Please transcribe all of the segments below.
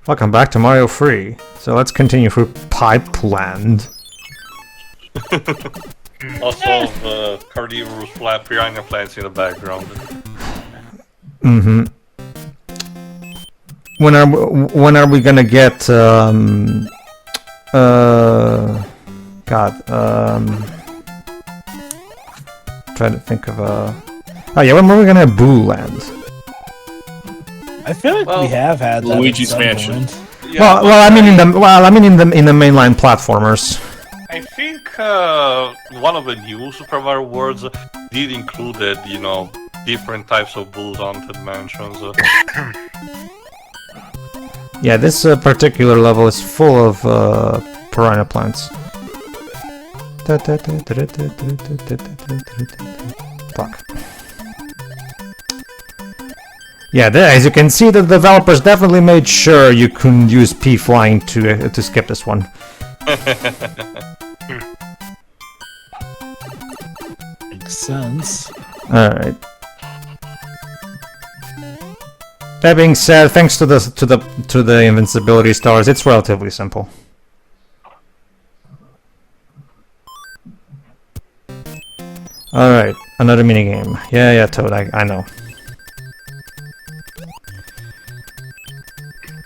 Welcome back to Mario Free. So let's continue through Pipeland. Also, the carnivorous piranha plants in the background. Mm-hmm. When are we gonna get trying to think of oh yeah, when are we gonna have Boo Land? I feel like we have had that Luigi's Mansion. Yeah, I mean in the mainline platformers. I think one of the new Super Mario Worlds did included, you know, different types of Boo's haunted mansions. Yeah, this particular level is full of piranha plants. Fuck. Yeah, as you can see, the developers definitely made sure you couldn't use P flying to skip this one. Makes sense. All right. That being said, thanks to the invincibility stars, it's relatively simple. All right, another minigame. Yeah, Toad. I know.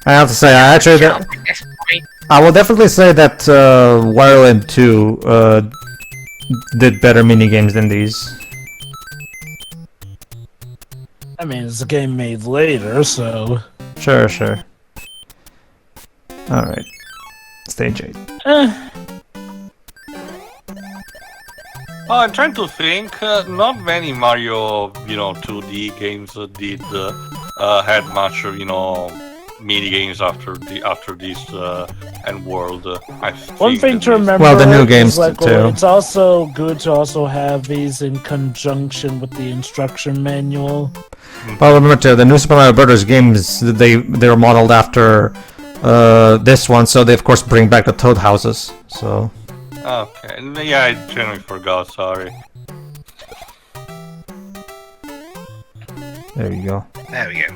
I have to say, I will definitely say that Wario and 2 did better minigames than these. I mean, it's a game made later, so... Sure. Alright. Stage 8. Oh, I'm trying to think. Not many Mario, 2D games did had much, mini games after this and World. One thing to remember. Well, the new games is, too. It's also good to also have these in conjunction with the instruction manual. Well, remember too, the new Super Mario Brothers games they were modeled after this one, so they of course bring back the Toad houses. So. Okay. Yeah, I generally forgot. Sorry. There you go. There we go.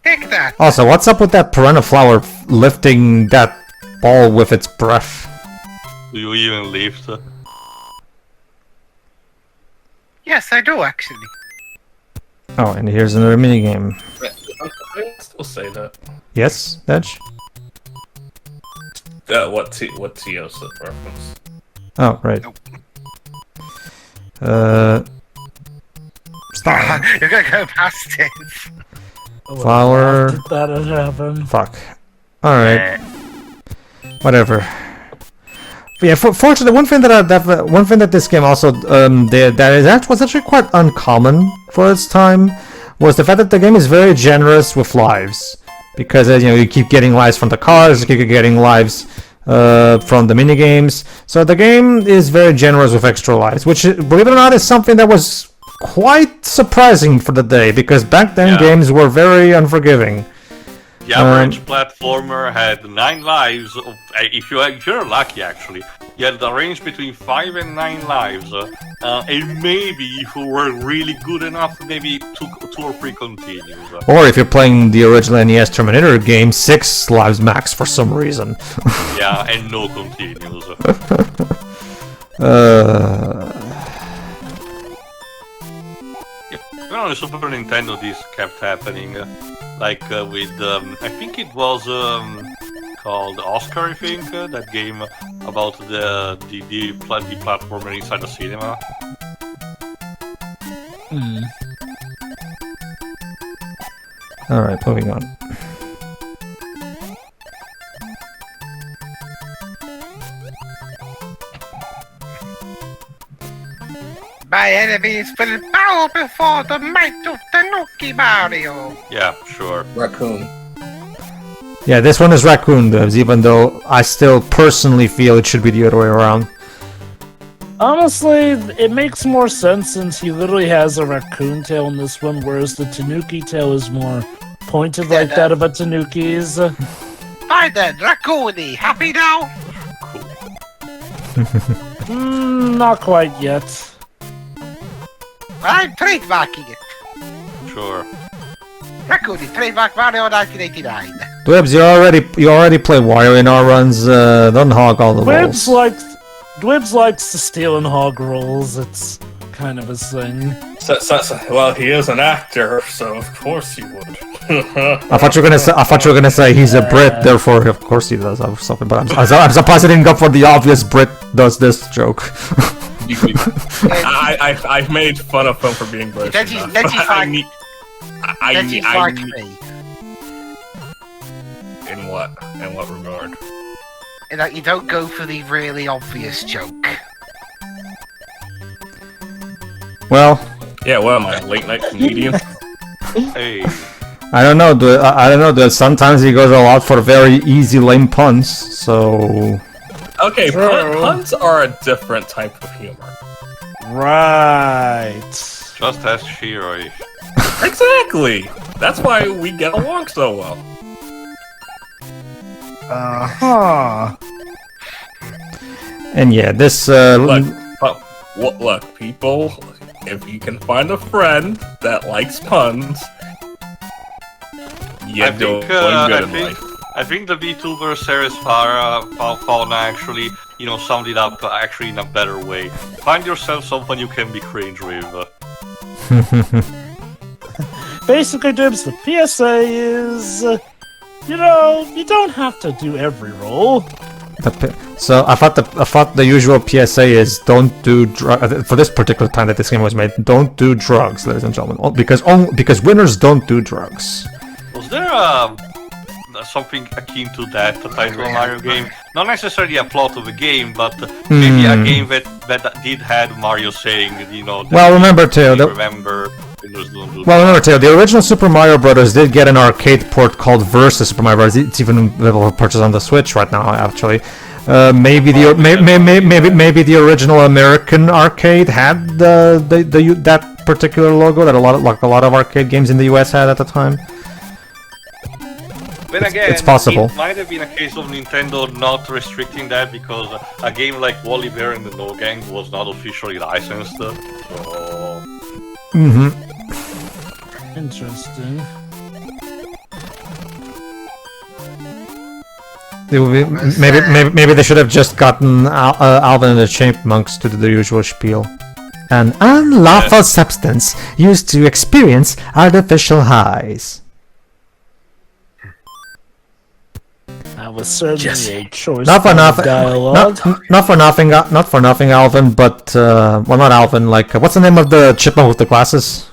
Take that! Also, what's up with that piranha flower lifting that ball with its breath? Do you even lift? Yes, I do actually. Oh, and here's another minigame. I still say that. Yes, Edge? What TO's the reference? Oh, right. Nope. Stop. You're gonna go past it. Flower. That had happened. Fuck. Alright. Whatever. But yeah, fortunately, one thing that this game also was actually quite uncommon for its time was the fact that the game is very generous with lives, because you keep getting lives from the cars, you keep getting lives from the minigames. So the game is very generous with extra lives, which, believe it or not, is something that was quite surprising for the day, because back then games were very unforgiving. The average platformer had 9 lives. If you're lucky, actually, you had the range between 5 and 9 lives, and maybe if you were really good enough, maybe 2 or 3 continues. Or if you're playing the original NES Terminator game, 6 lives max for some reason. Yeah, and no continues. Even on the Super Nintendo, this kept happening. Like with, I think it was called Oscar, I think, that game about the platformer inside the cinema. Alright, moving on. My enemies will bow before the might of Tanuki Mario. Yeah, sure. Raccoon. Yeah, this one is Raccoon Devs, even though I still personally feel it should be the other way around. Honestly, it makes more sense since he literally has a raccoon tail in this one, whereas the Tanuki tail is more pointed like that of a Tanuki's. Hi then, Raccoony, happy now? Not quite yet. I'm trademarking it. Sure. Raccoon, trademark Mario 1989. Dwebs, you already play Wario in our runs. Don't hog all the Dwibs rolls. likes to steal and hog rolls. It's kind of his thing. Well, he is an actor, so of course he would. I thought you were gonna say he's a Brit, therefore of course he does have something. But I'm surprised I didn't go for the obvious Brit does this joke. I've made fun of him for being British. I need me. In what regard? In that you don't go for the really obvious joke. Well, yeah, what am I, a late night comedian? Hey. I don't know. Dude, sometimes he goes all out for very easy, lame puns. So Okay, puns are a different type of humor. Right. Just ask Shiroi. Exactly. That's why we get along so well. Uh-huh. and yeah, this Look, people, if you can find a friend that likes puns, you're doing good in life. I think the VTuber series Fauna actually, summed it up actually in a better way. Find yourself someone you can be cringe with. Basically, Dibs, the PSA is, you don't have to do every roll. So I thought the usual PSA is don't do for this particular time that this game was made. Don't do drugs, ladies and gentlemen, because winners don't do drugs. Was there something akin to that title of Mario game? Not necessarily a plot of a game, but maybe a game that did have Mario saying, Well, remember too. The original Super Mario Brothers did get an arcade port called Versus Super Mario Bros. It's even available for purchase on the Switch right now, actually. Maybe the original American arcade had that particular logo that a lot of arcade games in the US had at the time. Then again, it's possible. It might have been a case of Nintendo not restricting that because a game like Wally Bear and the No Gang was not officially licensed. So... Interesting. Maybe they should have just gotten Alvin and the Chipmunks to do the usual spiel. An unlawful substance used to experience artificial highs. That was certainly a choice. Not for nothing. Dialogue. Not for nothing, Alvin. But well, not Alvin. Like, what's the name of the chipmunk with the glasses?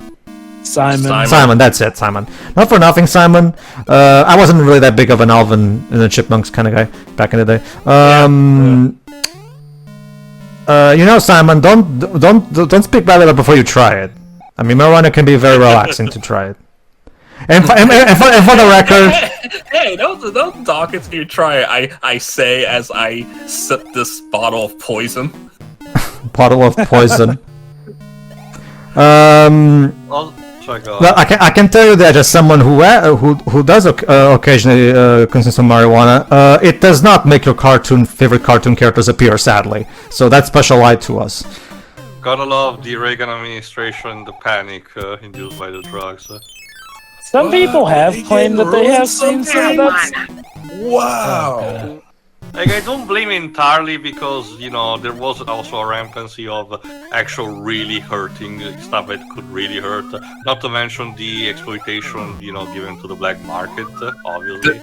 Simon. That's it, Simon. Not for nothing, Simon. I wasn't really that big of an Alvin and the Chipmunks kind of guy back in the day. Simon, don't speak badly about it before you try it. I mean, marijuana can be very relaxing to try it. And for the record, hey, don't talk until you try it. I say as I sip this bottle of poison. Bottle of poison. Well, I can tell you that as someone who does occasionally consume some marijuana, it does not make your favorite cartoon characters appear, sadly. So that's special light to us. Gotta love the Reagan administration, the panic induced by the drugs. Some people have claimed that they have seen some of that. Wow. Okay. Like, I don't blame it entirely because, there was also a rampancy of actual really hurting stuff that could really hurt. Not to mention the exploitation, given to the black market, obviously.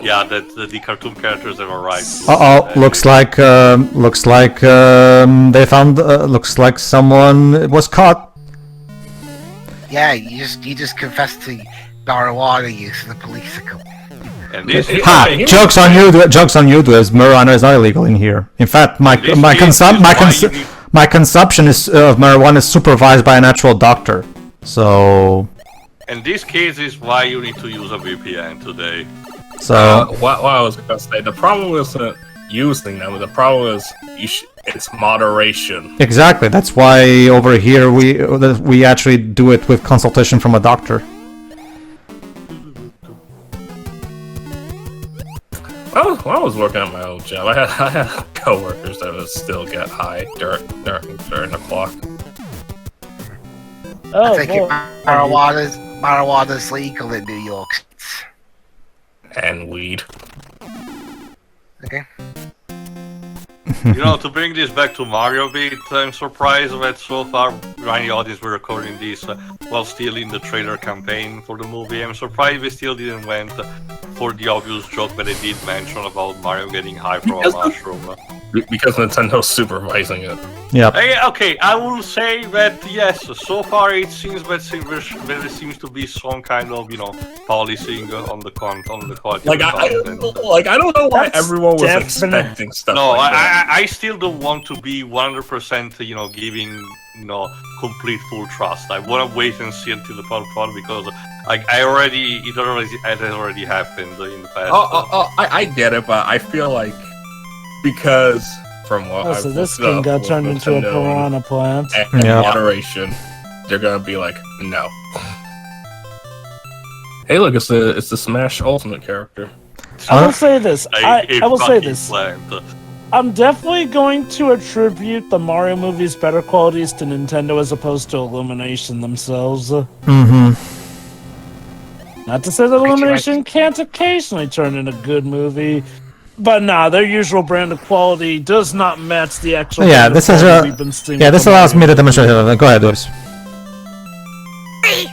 Yeah, that the cartoon characters have a right. Looks like they found. Looks like someone was caught. Yeah, you just confessed to marijuana use and the police are coming. And this Jokes on you, Dwibs. Marijuana is not illegal in here. In fact, my consumption of marijuana is supervised by an actual doctor. So. In this case, is why you need to use a VPN today. So. What I was gonna say, the problem isn't using them. The problem is it's moderation. Exactly. That's why over here we actually do it with consultation from a doctor. When I was working at my old job, I had coworkers that would still get high during the clock. Oh, I think boy. marijuana's legal in New York. And weed. Okay. To bring this back to Mario Beat, I'm surprised that so far, Ryan, the audience, we're recording this while still in the trailer campaign for the movie. I'm surprised we still didn't went for the obvious joke that they did mention about Mario getting high from a mushroom. Because Nintendo's supervising it. Yep. Okay, I will say that yes, so far it seems that there seems to be some kind of policing on the quality. Like of the content. I don't know why That's everyone was definite. expecting stuff. No, like that. I still don't want to be 100%, giving complete full trust. I want to wait and see until the final product because it had already happened in the past. I get it, but I feel like because from what Oh, so I've this looked thing up got with turned into a Nintendo piranha plant. and Yeah. moderation, they're gonna be like, no. Hey, look, it's the Smash Ultimate character. I will say this. I will say fucking this. plant. I'm definitely going to attribute the Mario movies' better qualities to Nintendo as opposed to Illumination themselves. Mm-hmm. Not to say that Illumination can't occasionally turn in a good movie, but nah, their usual brand of quality does not match the actual. Yeah, brand of this is quality we've been seeing with this the allows Mario me to movies. demonstrate. Go ahead, Dubs.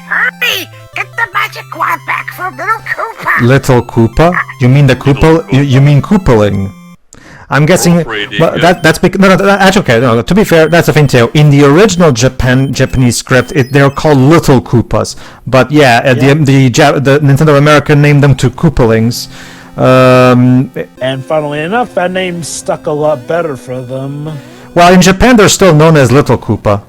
Hurry! Get the magic wand back from little Koopa! Little Koopa? You mean the Koopa? You mean Koopaling? I'm guessing. Pretty Well, good. that's because actually okay. No, to be fair, that's a thing too. In the original Japanese script, they're called Little Koopas. But yeah, the Nintendo America named them to Koopalings. And funnily enough, that name stuck a lot better for them. Well, in Japan, they're still known as Little Koopa.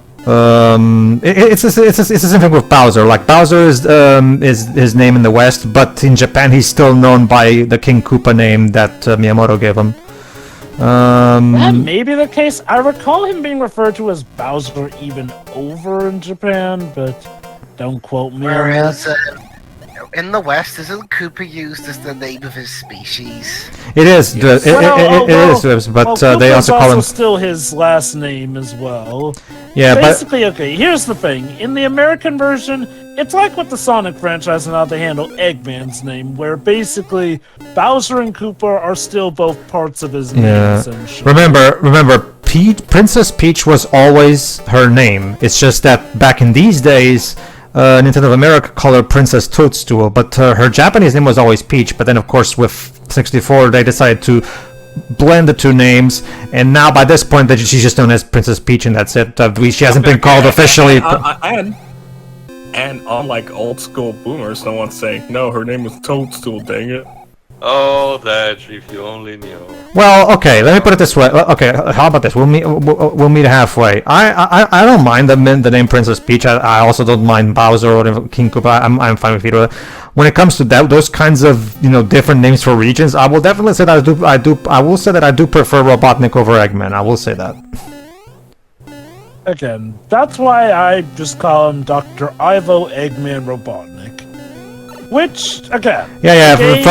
It's the same thing with Bowser. Like Bowser is his name in the West, but in Japan, he's still known by the King Koopa name that Miyamoto gave him. That may be the case. I recall him being referred to as Bowser even over in Japan, but don't quote me on that. Whereas in the West, isn't Koopa used as the name of his species? It is. Yes. It is, but they also call him. still his last name as well. Yeah, but Basically, okay, here's the thing. In the American version, it's like with the Sonic franchise and how they handle Eggman's name, where basically Bowser and Koopa are still both parts of his name, yeah. essentially. Remember, Princess Peach was always her name. It's just that back in these days, Nintendo of America called her Princess Toadstool, but her Japanese name was always Peach. But then, of course, with 64, they decided to blend the two names, and now by this point, that she's just known as Princess Peach, and that's it. She hasn't been called officially. And unlike old school boomers, no one's saying, no, her name is Toadstool, dang it. Oh, that if you only knew. Well, okay. Let me put it this way. Okay, how about this? We'll meet halfway. I don't mind the name Princess Peach. I also don't mind Bowser or King Koopa. I'm fine with either. When it comes to those kinds of different names for regions, I will definitely say that I will say that I do prefer Robotnik over Eggman. I will say that. Again, that's why I just call him Dr. Ivo Eggman Robotnik. Which, again... Yeah, games-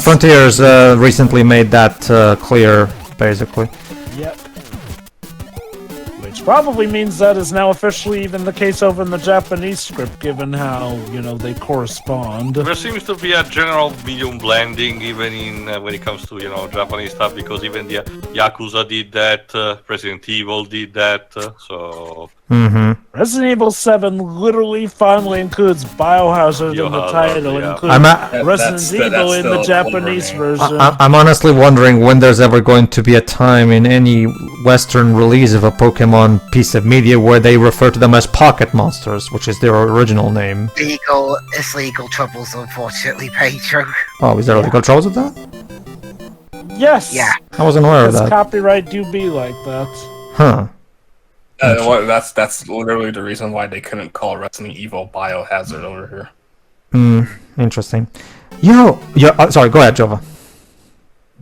Frontiers recently made that clear, basically. Yep. Which probably means that is now officially even the case over in the Japanese script, given how, they correspond. There seems to be a general medium blending even in when it comes to Japanese stuff, because even the Yakuza did that, Resident Evil did that, so. Mm-hmm. Resident Evil 7 literally finally includes Biohazard in the title. It yeah. includes I'm Resident Evil in the Japanese version. I'm honestly wondering when there's ever going to be a time in any Western release of a Pokemon piece of media where they refer to them as Pocket Monsters, which is their original name. It's legal troubles, unfortunately, Pedro. Oh, is there legal troubles with that? Yes! Yeah. I wasn't aware of Because that. copyright do be like that. Huh. That's literally the reason why they couldn't call Resident Evil Biohazard over here. Interesting. Sorry, go ahead, Jova.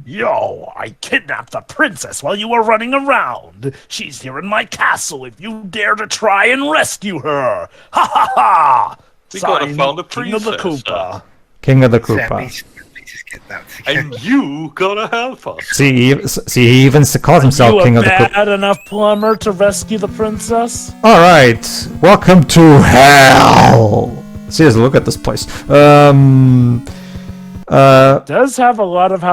Yo, I kidnapped the princess while you were running around. She's here in my castle if you dare to try and rescue her. Ha ha ha! We gotta Signed, found the King of the princess, Koopa. King of the Koopa. just get that. And you gotta help us. See, he even calls himself You king a of the Koopa. bad enough plumber to rescue the princess? All right, welcome to hell. Seriously, look at this place. Does have a lot of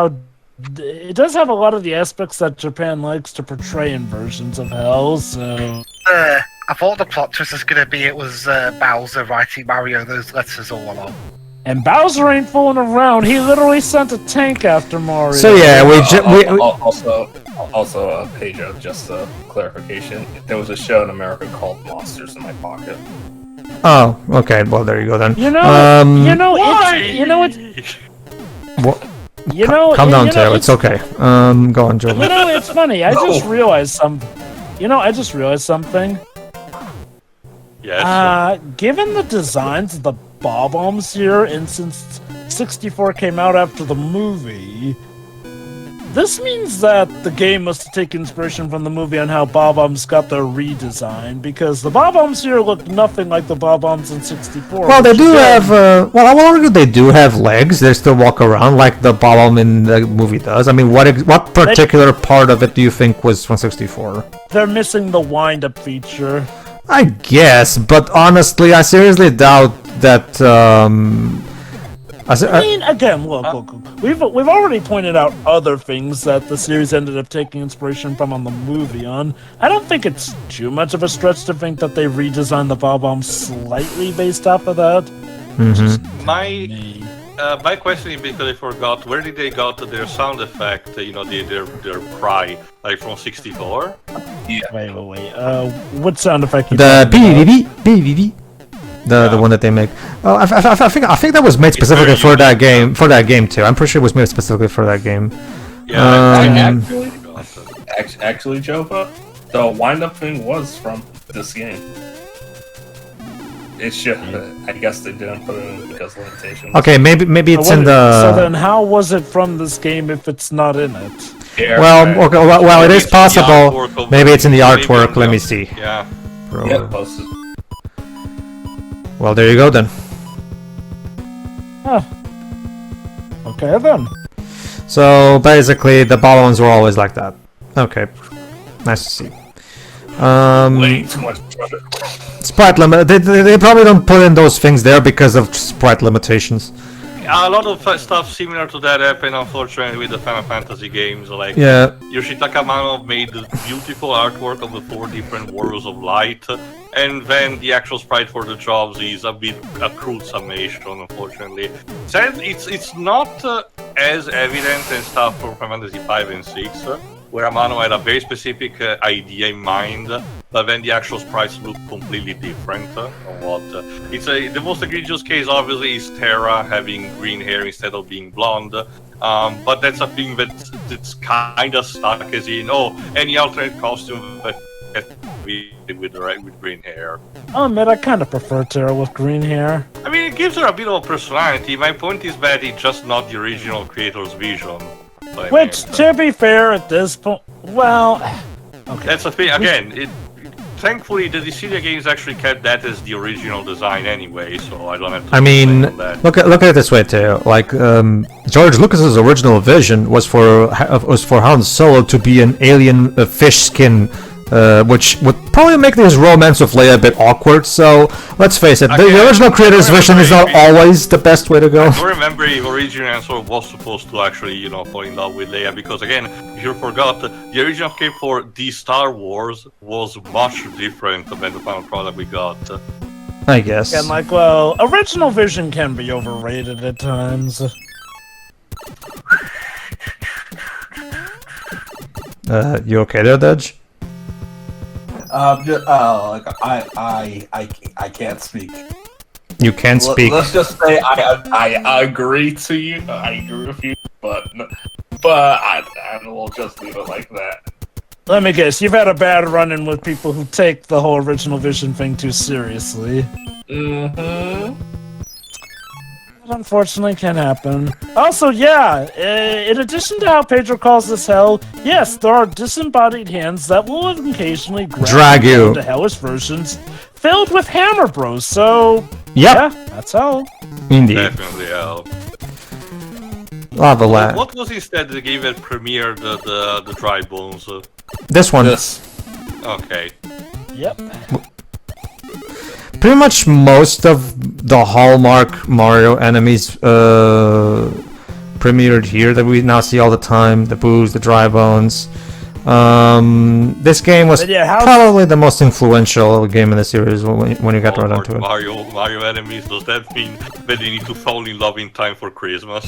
it does have a lot of the aspects that Japan likes to portray in versions of hell. So I thought the plot twist was going to be it was Bowser writing Mario those letters all along. and Bowser ain't fooling around. He literally sent a tank after Mario. So yeah, Also, Pedro, just a clarification. There was a show in America called Monsters in My Pocket. Oh, okay. Well, there you go then. Calm down, Tail. It's okay. Go on, Joe. It's funny. I just realized something. Yes. Given the designs of the bob-ombs here, and since 64 came out after the movie, this means that the game must take inspiration from the movie on how bob-ombs got their redesign, because the bob-ombs here look nothing like the bob-ombs in 64. Well, they do have. I will argue they do have legs. They still walk around like the bomb in the movie does. I mean, what particular part of it do you think was from 64? They're missing the wind-up feature. I guess, but honestly, I seriously doubt that. I mean, again, look. We've already pointed out other things that the series ended up taking inspiration from on the movie on. I don't think it's too much of a stretch to think that they redesigned the bob-omb slightly based off of that. Mm-hmm. My question is because I forgot, where did they got their sound effect, their cry, like from 64? Yeah. Wait. What sound effect? The BBB. The one that they make. Oh, I think that was made specifically for that game. For that game too. I'm pretty sure it was made specifically for that game. Yeah. Actually, Jova, the wind-up thing was from this game. It's just, I guess they didn't put it in because of limitations. Okay, maybe it's in the. So then, how was it from this game if it's not in it? Yeah, well, right. okay, well, it is possible. Maybe it's in the artwork. Let me see. Yeah. Yeah, posted. Well, there you go then. Huh. Okay then. So basically, the bob-ombs were always like that. Okay, nice to see. Way too much pressure. Sprite limit. They probably don't put in those things there because of sprite limitations. A lot of stuff similar to that happened, unfortunately, with the Final Fantasy games. Like, Yeah. Yoshitaka Amano made the beautiful artwork of the 4 different worlds of light, and then the actual sprite for the jobs is a crude summation, unfortunately. It's not as evident and stuff from Final Fantasy 5 and 6, where Amano had a very specific idea in mind, but then the actual sprites look completely different on what. The most egregious case, obviously, is Terra having green hair instead of being blonde, but that's a thing that's kind of stuck as in, any alternate costume that with green hair. I'll admit, I kind of prefer Terra with green hair. I mean, it gives her a bit of a personality. My point is that it's just not the original creator's vision. Which, to be fair, at this point, well, okay. That's the thing. Again, thankfully, the Dissidia games actually kept that as the original design anyway, so I don't have to. I mean, that. look at it this way too. Like George Lucas's original vision was for Han Solo to be an alien fish skin. Which would probably make this romance with Leia a bit awkward, so let's face it, the original creator's vision is not always the best way to go. I remember if original answer was supposed to actually, fall in love with Leia, because again, if you forgot, the original script for the Star Wars was much different than the final product we got. I guess. And original vision can be overrated at times. You okay there, Dej? I can't speak. You can't speak. Let's just say I agree to you. I agree with you, but I will just leave it like that. Let me guess, you've had a bad run-in with people who take the whole original vision thing too seriously. Mm-hmm. That unfortunately can happen. Also, in addition to how Pedro calls this hell, yes, there are disembodied hands that will occasionally drag you into hellish versions filled with hammer bros, so yep. yeah, that's hell. Indeed. Definitely hell. Lava Land. What was instead the game that premiered the Dry Bones? This one. This. Okay. Yep. Pretty much most of the Hallmark Mario enemies premiered here that we now see all the time. The Boos, the Dry Bones. This game was probably the most influential game in the series when you got right onto it. Mario enemies, does that mean that they need to fall in love in time for Christmas?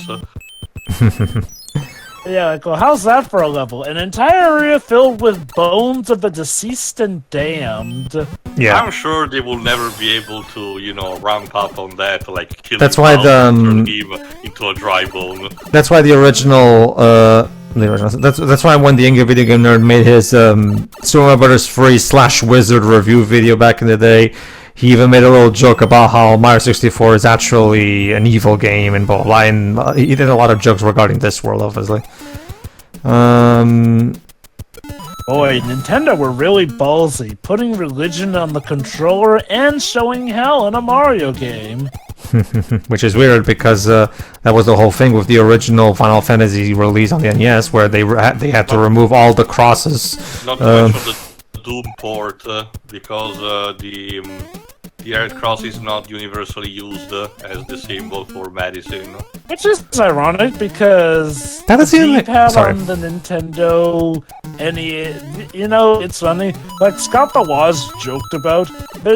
Yeah, like, well, how's that for a level? An entire area filled with bones of the deceased and damned. Yeah. I'm sure they will never be able to, ramp up on that, like kill That's why turn him into a dry bone. That's why the original that's why when the Angry Video Game Nerd made his Super Mario Bros. 3 /Wizard review video back in the day, he even made a little joke about how Mario 64 is actually an evil game and blah blah, and he did a lot of jokes regarding this world, obviously. Boy, Nintendo were really ballsy, putting religion on the controller and showing hell in a Mario game. Which is weird because that was the whole thing with the original Final Fantasy release on the NES, where they had to remove all the crosses. Not to mention the Doom port, because the Red Cross is not universally used as the symbol for medicine. Which is ironic because That is the even- D-pad sorry. on the Nintendo NES, it's funny. Like Scott the Woz joked about, but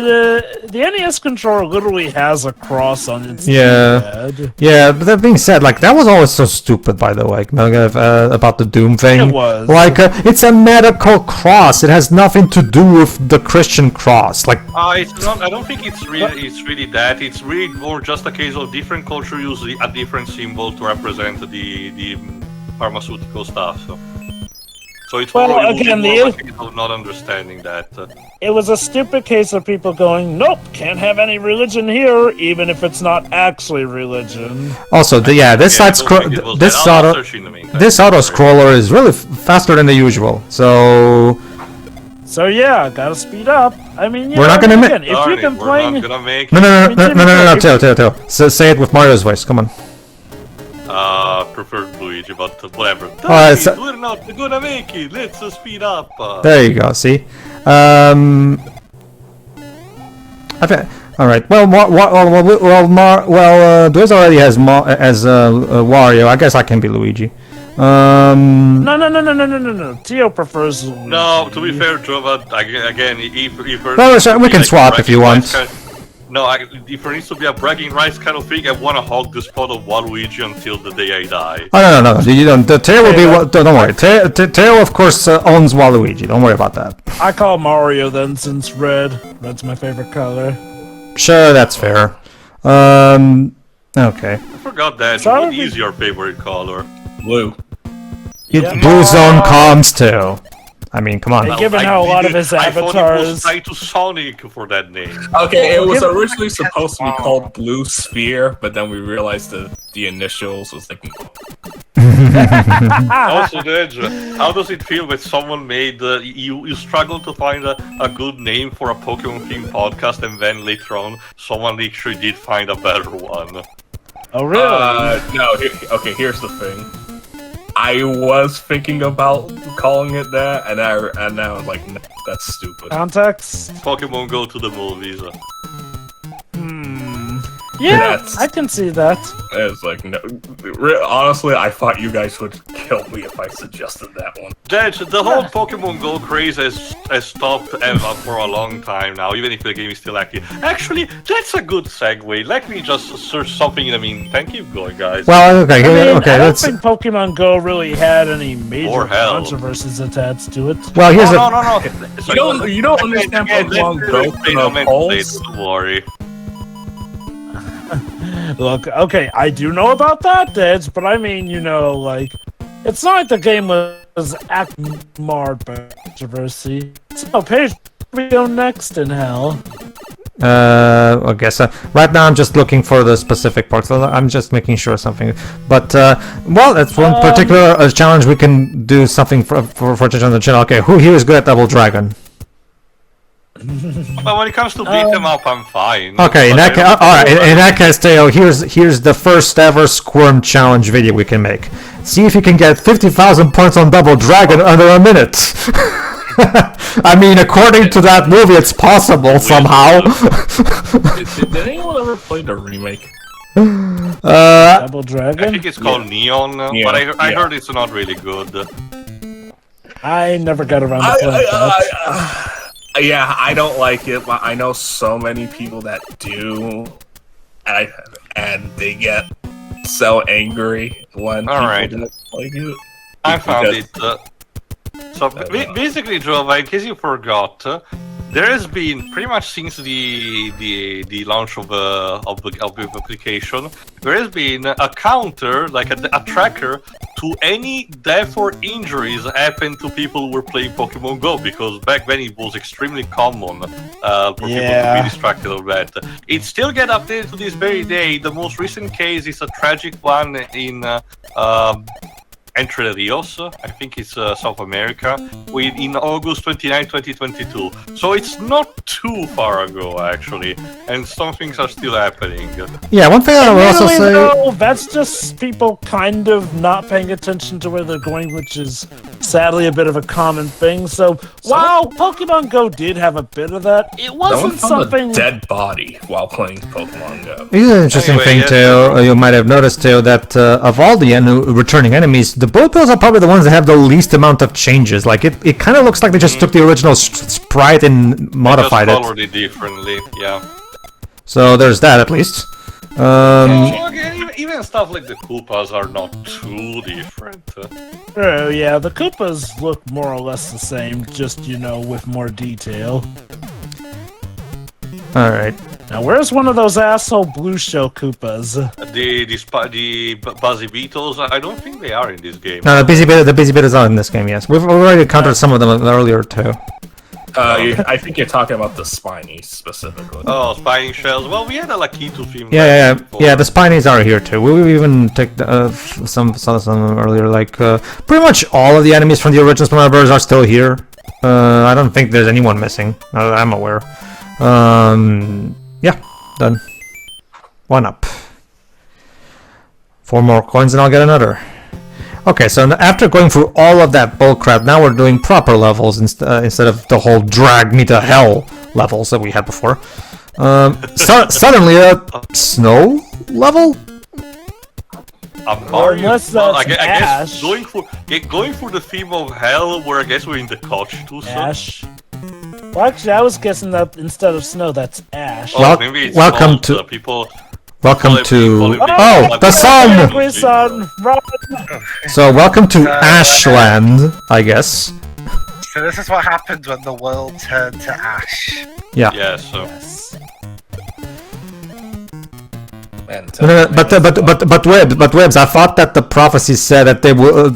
the NES controller literally has a cross on its D-pad. Yeah, but that being said, like, that was always so stupid, by the way, about the Doom thing. It was. Like, it's a medical cross. It has nothing to do with the Christian cross. Like, It's not. I don't think it's really that. It's really more just a case of different culture use a different symbol to represent the pharmaceutical stuff. So it's Well, more, again, more a case of not understanding that. It was a stupid case of people going, nope, can't have any religion here, even if it's not actually religion. also, this side this auto scroller is really faster than the usual. So So yeah, gotta speed up. I mean, We're not gonna make- again, if you've been playing, We're not gonna make no, Tail. So say it with Mario's voice. Come on. preferred Luigi, but whatever. So- We're not gonna make it. Let's speed up. There you go. See. All right. Well, Dwiz already has Wario. I guess I can be Luigi. No. Tio prefers Luigi. No, to be fair, Joe, but again, if Well, we can swap if you want. If there needs to be a bragging rights kind of thing, I want to hog the spot of Waluigi until the day I die. Oh no! You don't. The Tail will be. Don't worry. Tail, of course, owns Waluigi. Don't worry about that. I call Mario then, since red's my favorite color. Sure, that's fair. Okay. I forgot that. Sorry. What is your favorite color? Blue. Blue Zone comms too. I mean, come on. Hey, given how a lot of his I thought it was avatars. tied to Sonic for that name. Okay, it was originally supposed to be called Blue Sphere, but then we realized that the initials was like. Also, Dej, how does it feel when someone made you struggle to find a good name for a Pokemon themed podcast, and then later on someone actually did find a better one? Oh really? No. Here's the thing. I was thinking about calling it that, and now I'm like, no, that's stupid. Context? Pokemon Go to the movies. Yeah, That's- I can see that. It's like, no. Honestly, I thought you guys would kill me if I suggested that one. Dej, the whole Pokemon Go craze has stopped for a long time now, even if the game is still active. Actually, that's a good segue. Let me just search something in the meantime. Keep going, guys. Well, okay. I mean, Okay. I don't Let's. think Pokemon Go really had any major Or hell. controversies attached to it. Well, here's no. You don't understand Pokemon Go from the polls? Don't worry. Look, okay, I do know about that, Deds, but I mean, it's not like the game was acting marred by controversy. So, page we go next in hell. I guess right now I'm just looking for the specific parts. I'm just making sure something. But that's one particular challenge we can do something for on the channel. Okay, who here is good at Double Dragon? But when it comes to beat 'em up, I'm fine. Okay, in But that I case, don't all right. know, In that case, Teo, here's the first ever Squirm challenge video we can make. See if you can get 50,000 points on Double Dragon under a minute. I mean, according to that movie, it's possible somehow. Did anyone ever play the remake? Double I Dragon? think it's called Neon, but I heard it's not really good. I never got around to playing that. Yeah, I don't like it, but I know so many people that do, and they get so angry when people don't like it. I found it. So basically, Jova, in case you forgot, there has been pretty much since the launch of the application, there has been a counter, like a tracker to any death or injuries happened to people who were playing Pokemon Go, because back then it was extremely common for people to be distracted of that. It still get updated to this very day. The most recent case is a tragic one in Entre Rios, I think it's South America, in August 29, 2022. So it's not too far ago, actually, and some things are still happening. Yeah, one thing I will also say... though, that's just people kind of not paying attention to where they're going, which is sadly a bit of a common thing. So while Pokemon Go did have a bit of that, it wasn't something... a dead body while playing Pokemon Go. Here's an interesting thing, Teo. You might have noticed, Teo, that of all the returning enemies, the bullet bills are probably the ones that have the least amount of changes. Like, it kind of looks like they just took the original sprite and modified it. Just colored it differently, yeah. So there's that, at least. Well, again, even stuff like the Koopas are not too different. Oh yeah, the Koopas look more or less the same, just, you know, with more detail. Alright. Now, where's one of those asshole blue shell Koopas? The Buzzy Beetles, I don't think they are in this game. No, the busy bit is not in this game, yes. We've already encountered some of them earlier, too. I think you're talking about the Spiny specifically. Oh, Spiny Shells. Well, we had a Lakitu theme. Yeah, the Spinies are here, too. We even took some earlier, like, pretty much all of the enemies from the original Smash Bros. Are still here. I don't think there's anyone missing, not that I'm aware. Yeah, done. One up. 4 more coins and I'll get another. Okay, so after going through all of that bullcrap, now we're doing proper levels instead of the whole drag me to hell levels that we had before. Suddenly a snow level? A Mario, Unless well, that's I guess Ash. going for the theme of hell, where I guess we're in the couch too. Ash. Well, actually, I was guessing that instead of snow, that's ash. Oh, maybe it's welcome called, to people. Welcome to Oh, the sun. Angry sun, run! So welcome to Ashland, I guess. So this is what happens when the world turned to ash. Yeah. Yeah, so No, but Webbs, I thought that the prophecy said that they will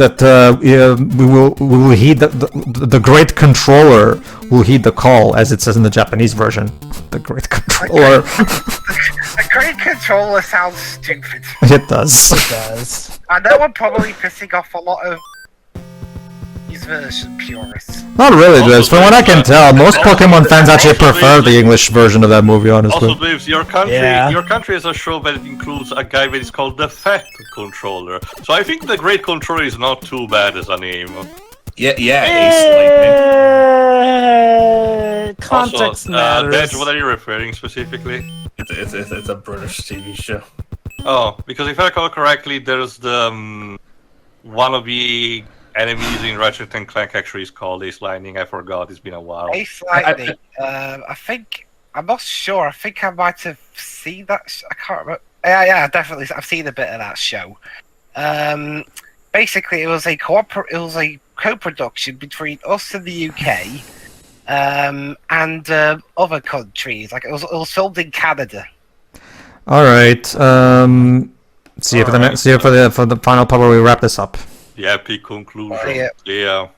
we will heed the great controller will heed the call, as it says in the Japanese version. The great controller. The great controller sounds stupid. It does. It does. I know I'm probably pissing off a lot of these version purists. Not really, Webbs. From what I can tell, most Pokemon fans actually prefer the English version of that movie, honestly. also, Dibs, your country has a show that includes a guy that is called the Fat Controller. So I think the Great Controller is not too bad as a name. Context matters. Dej, what are you referring specifically? It's a British TV show. Oh, because if I recall correctly, there's the one of the enemies in Ratchet and Clank actually is called Ace Lightning. I forgot. It's been a while. Ace Lightning. I think I'm not sure. I think I might have seen that. I can't remember. Yeah, definitely. I've seen a bit of that show. Basically, it was a co-production between us and the UK and other countries. Like it was filmed in Canada. All right. See you for the final part where we wrap this up. The epic conclusion. Yeah.